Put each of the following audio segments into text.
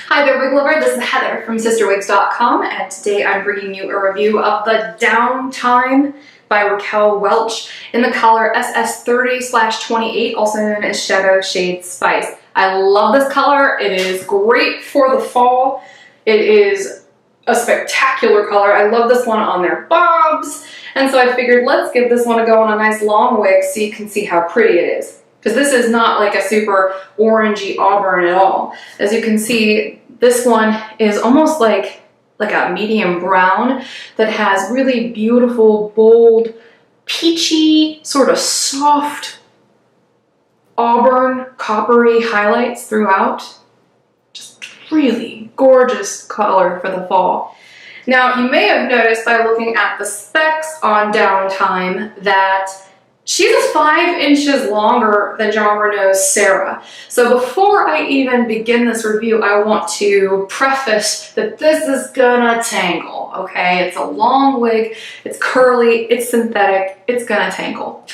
Hi there, wig lover. This is Heather from CysterWigs.com, and today I'm bringing you a review of the Downtime by Raquel Welch in the color SS30/28, also known as Shadow Shade Spice. I love this color. It is great for the fall. It is a spectacular color. I love this one on their bobs, and so I figured let's give this one a go on a nice long wig so you can see how pretty it is. Because this is not like a super orangey auburn at all. As you can see, this one is almost like a medium brown that has really beautiful, bold, peachy, sort of soft auburn, coppery highlights throughout. Just really gorgeous color for the fall. Now, you may have noticed by looking at the specs on Downtime that she's 5 inches longer than Jon Renau's Sarah. So before I even begin this review, I want to preface that this is gonna tangle, okay? It's a long wig, it's curly, it's synthetic, it's gonna tangle.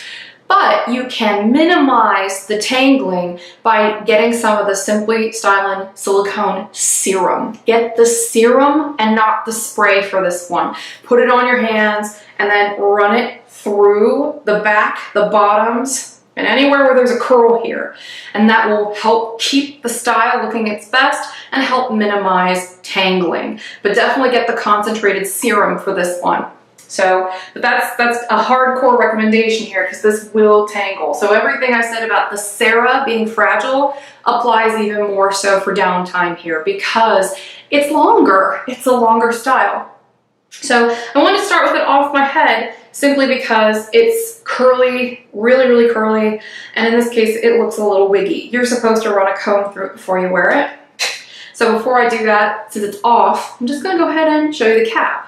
But you can minimize the tangling by getting some of the Simply Stylin' silicone serum. Get the serum and not the spray for this one. Put it on your hands and then run it through the back, the bottoms, and anywhere where there's a curl here. And that will help keep the style looking its best and help minimize tangling. But definitely get the concentrated serum for this one. So, but that's a hardcore recommendation here because this will tangle. So everything I said about the Sarah being fragile applies even more so for Downtime here because it's longer. It's a longer style. So I want to start with it off my head simply because it's curly, really, really curly. And in this case, it looks a little wiggy. You're supposed to run a comb through it before you wear it. So before I do that, since it's off, I'm just going to go ahead and show you the cap.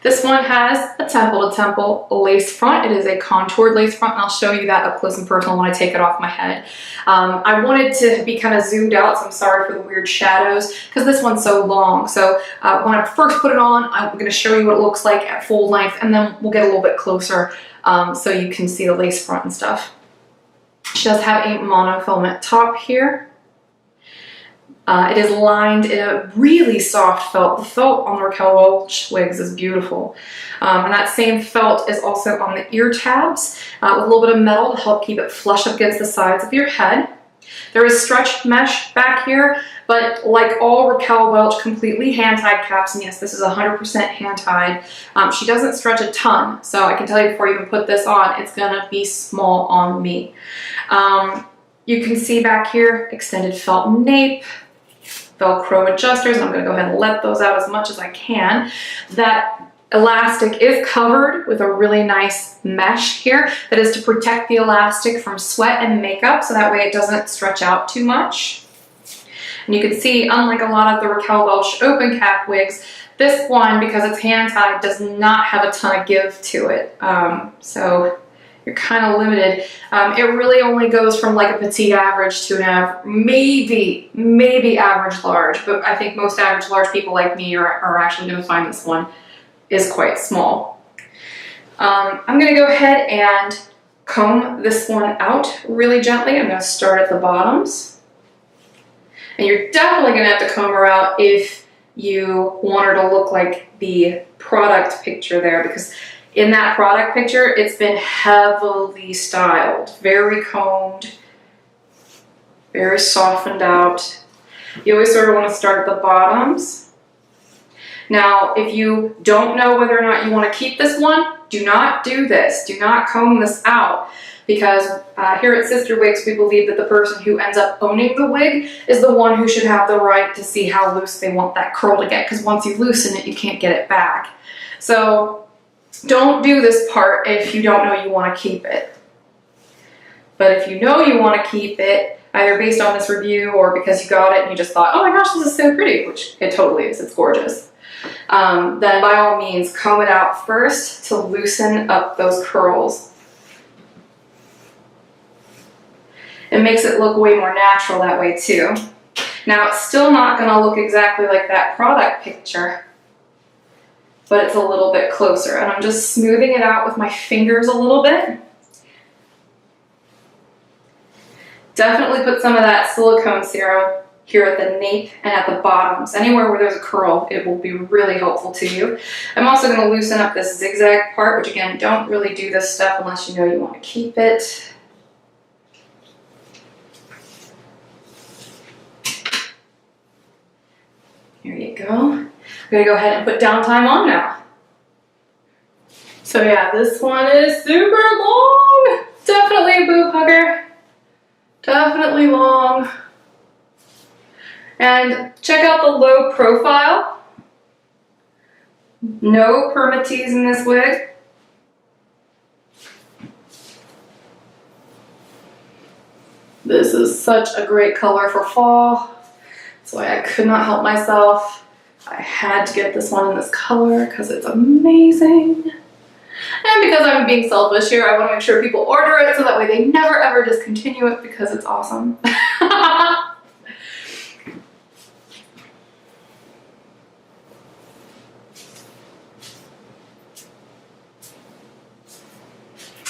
This one has a temple-to-temple lace front. It is a contoured lace front, and I'll show you that up close and personal when I take it off my head. I wanted to be kind of zoomed out, so I'm sorry for the weird shadows, because this one's so long. So when I first put it on, I'm going to show you what it looks like at full length, and then we'll get a little bit closer so you can see the lace front and stuff. She does have a monofilament top here. It is lined in a really soft felt. The felt on the Raquel Welch wigs is beautiful. And that same felt is also on the ear tabs with a little bit of metal to help keep it flush up against the sides of your head. There is stretched mesh back here, but like all Raquel Welch completely hand-tied caps, and yes, this is 100% hand-tied, she doesn't stretch a ton. So I can tell you before you even put this on, it's gonna be small on me. You can see back here, extended felt nape, Velcro adjusters, and I'm going to go ahead and let those out as much as I can. That elastic is covered with a really nice mesh here that is to protect the elastic from sweat and makeup, so that way it doesn't stretch out too much. And you can see, unlike a lot of the Raquel Welch open cap wigs, this one, because it's hand-tied, does not have a ton of give to it. So you're kind of limited. It really only goes from like a petite average to an maybe average large, but I think most average large people like me are actually going to find this one is quite small. I'm going to go ahead and comb this one out really gently. I'm going to start at the bottoms. And you're definitely going to have to comb her out if you want her to look like the product picture there, because in that product picture, it's been heavily styled, very combed, very softened out. You always sort of want to start at the bottoms. Now, if you don't know whether or not you want to keep this one, do not do this. Do not comb this out, because here at CysterWigs, we believe that the person who ends up owning the wig is the one who should have the right to see how loose they want that curl to get, because once you loosen it, you can't get it back. So don't do this part if you don't know you want to keep it. But if you know you want to keep it, either based on this review or because you got it and you just thought, oh my gosh, this is so pretty, which it totally is, it's gorgeous, then by all means comb it out first to loosen up those curls. It makes it look way more natural that way too. Now, it's still not going to look exactly like that product picture, but it's a little bit closer. And I'm just smoothing it out with my fingers a little bit. Definitely put some of that silicone serum here at the nape and at the bottoms. Anywhere where there's a curl, it will be really helpful to you. I'm also going to loosen up this zigzag part, which again, don't really do this stuff unless you know you want to keep it. Here you go. I'm going to go ahead and put downtime on now. So yeah, this one is super long. Definitely a boob hugger. Definitely long. And check out the low profile. No permatease in this wig. This is such a great color for fall. That's why I could not help myself. I had to get this one in this color because it's amazing. And because I'm being selfish here, I want to make sure people order it so that way they never ever discontinue it because it's awesome.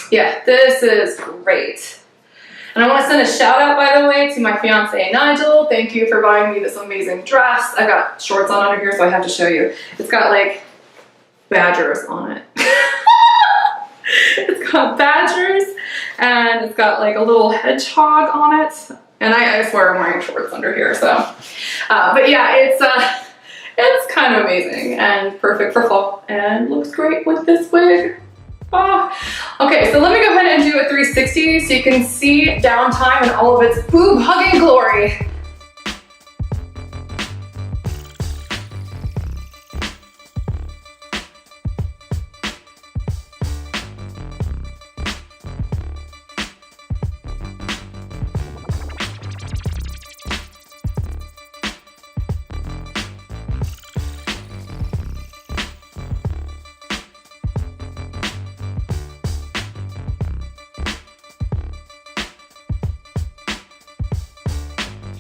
Yeah, this is great. And I want to send a shout out, by the way, to my fiance Nigel. Thank you for buying me this amazing dress. I got shorts on under here, so I have to show you. It's got like badgers on it. It's got badgers and it's got like a little hedgehog on it. And I swear I'm wearing shorts under here, so. But yeah, it's kind of amazing and perfect for fall and looks great with this wig. Oh. Okay, so let me go ahead and do a 360 so you can see downtime in all of its boob hugging glory.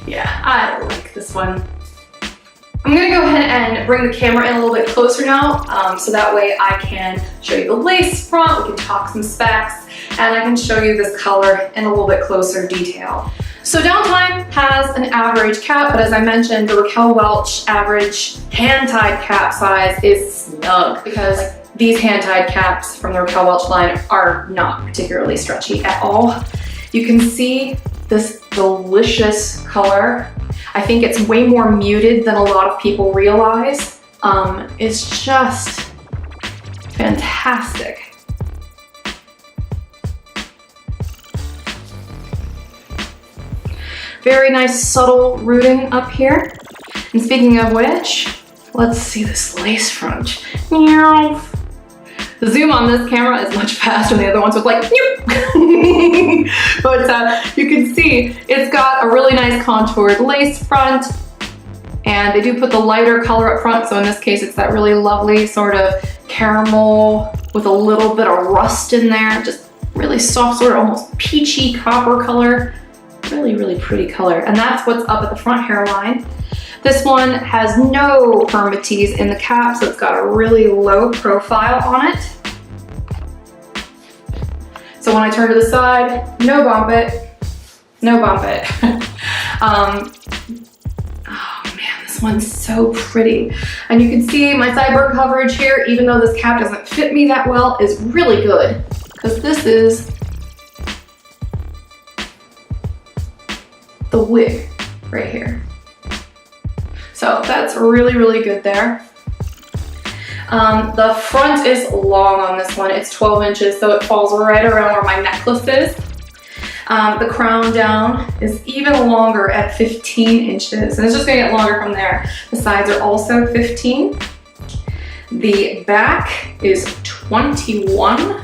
Yeah, I like this one. I'm gonna go ahead and bring the camera in a little bit closer now, so that way I can show you the lace front, we can talk some specs, and I can show you this color in a little bit closer detail. So Downtime has an average cap, but as I mentioned, the Raquel Welch average hand-tied cap size is snug because these hand-tied caps from the Raquel Welch line are not particularly stretchy at all. You can see this delicious color. I think it's way more muted than a lot of people realize. It's just fantastic. Very nice subtle rooting up here. And speaking of which, let's see this lace front. The zoom on this camera is much faster than the other ones with like, but you can see it's got a really nice contoured lace front, and they do put the lighter color up front. So in this case, it's that really lovely sort of caramel with a little bit of rust in there, just really soft, sort of almost peachy copper color. Really, really pretty color. And that's what's up at the front hairline. This one has no permatease in the cap, so it's got a really low profile on it. So when I turn to the side, no bump it, no bump it. Oh man, this one's so pretty. And you can see my sideburn coverage here, even though this cap doesn't fit me that well, is really good, because this is the wig right here. So that's really, really good there. The front is long on this one. It's 12 inches, so it falls right around where my necklace is. The crown down is even longer at 15 inches, and it's just gonna get longer from there. The sides are also 15. The back is 21,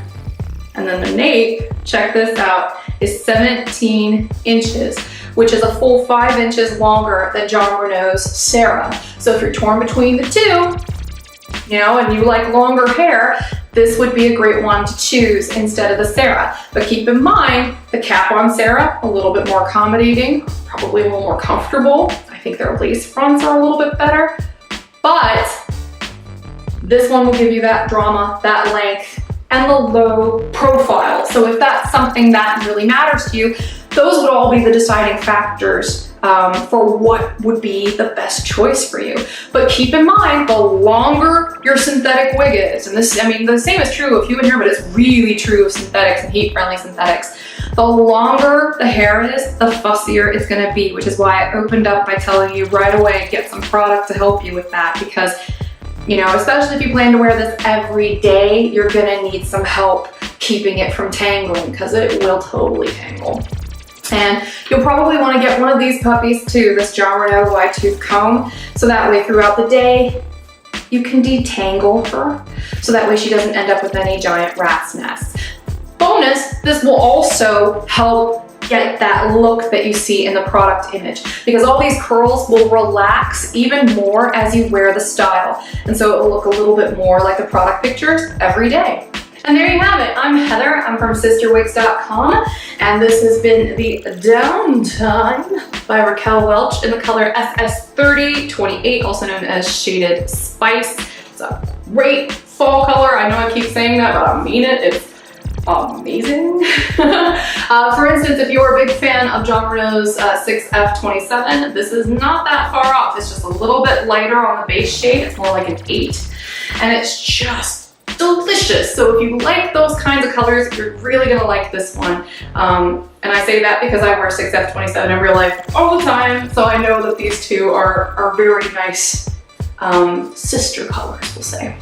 and then the nape, check this out, is 17 inches, which is a full 5 inches longer than Jon Renau's Sarah. So if you're torn between the two, you know, and you like longer hair, this would be a great one to choose instead of the Sarah. But keep in mind, the cap on Sarah, a little bit more accommodating, probably a little more comfortable. I think their lace fronts are a little bit better, but this one will give you that drama, that length, and the low profile. So if that's something that really matters to you, those would all be the deciding factors for what would be the best choice for you. But keep in mind, the longer your synthetic wig is, and this, I mean, the same is true of human hair, but it's really true of synthetics and heat-friendly synthetics. The longer the hair is, the fussier it's gonna be, which is why I opened up by telling you right away, get some product to help you with that, because, you know, especially if you plan to wear this every day, you're gonna need some help keeping it from tangling, because it will totally tangle. And you'll probably want to get one of these puppies too, this John Renaud wide tooth comb, so that way throughout the day you can detangle her, so that way she doesn't end up with any giant rat's nests. Bonus, this will also help get that look that you see in the product image, because all these curls will relax even more as you wear the style, and so it will look a little bit more like the product pictures every day. And there you have it. I'm Heather. I'm from CysterWigs.com, and this has been the Downtime by Raquel Welch in the color SS30 28, also known as Shaded Spice. It's a great fall color. I know I keep saying that, but I mean it. It's amazing. For instance, if you're a big fan of John Renaud's 6F27, this is not that far off. It's just a little bit lighter on the base shade. It's more like an 8, and it's just delicious. So if you like those kinds of colors, you're really gonna like this one. And I say that because I wear 6F27 in real life all the time, so I know that these two are very nice sister colors, we'll say.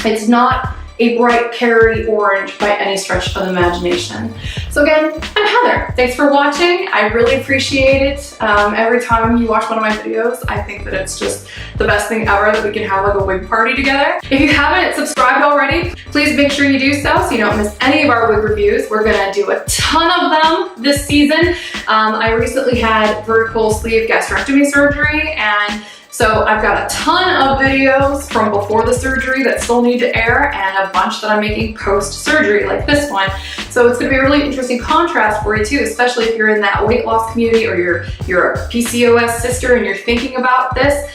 It's not a bright carry orange by any stretch of the imagination. So again, I'm Heather. Thanks for watching. I really appreciate it. Every time you watch one of my videos, I think that it's just the best thing ever that we can have like a wig party together. If you haven't subscribed already, please make sure you do so you don't miss any of our wig reviews. We're gonna do a ton of them this season. I recently had vertical sleeve gastrectomy surgery, and so I've got a ton of videos from before the surgery that still need to air, and a bunch that I'm making post-surgery like this one. So it's gonna be a really interesting contrast for you too, especially if you're in that weight loss community, or you're a PCOS sister and you're thinking about this.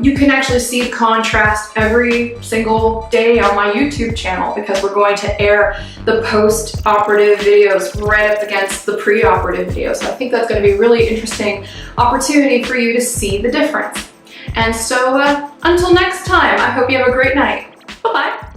You can actually see the contrast every single day on my YouTube channel, because we're going to air the post-operative videos right up against the pre-operative videos. So I think that's going to be a really interesting opportunity for you to see the difference. And so until next time, I hope you have a great night. Bye-bye.